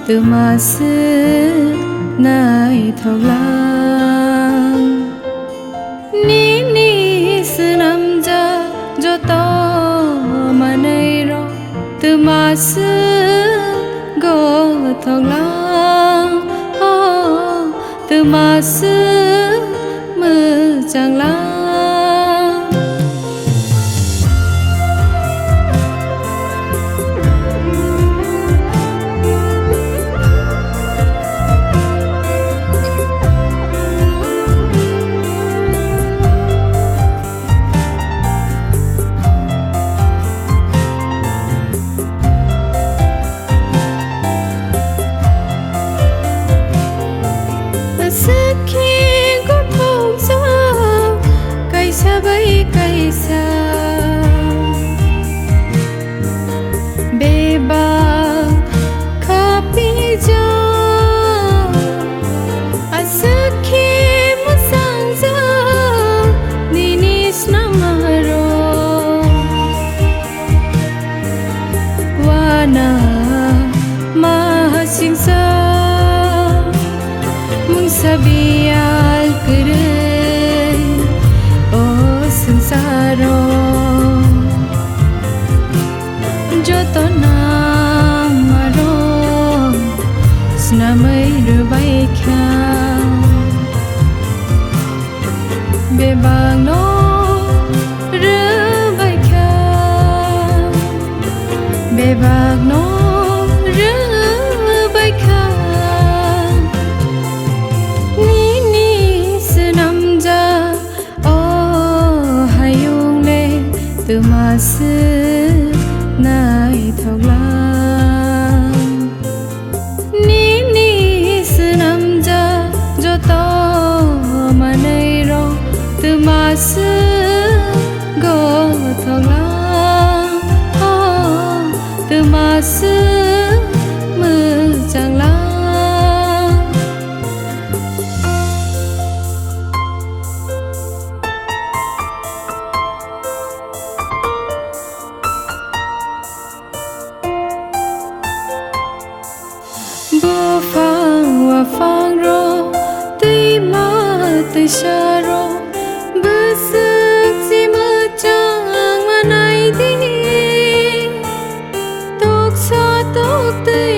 từ mà xưa nay thâu lang ni ni sư nằm ra cho to mà nay rồi từ mà xưa go thâu lang từ mà xưa mưa chẳng lang कैसा बेबा खापी जा असखे मुसांजा निनिस namaro wana mahasingsa mung sabial kere saro joto namaro snamai rubai kha bebang no rubai kha bebang no rubai kha ni ni snam ja từ mà xưa nay thâu lang ni ni sư nằm ra cho to mà nay rồi từ mà xưa go thâu lang từ mà xưa mưa chẳng lang bố phang và phang ro tây ma tây xa ro bơ sức gì mơ chẳng mà này đi tóc xa tóc tây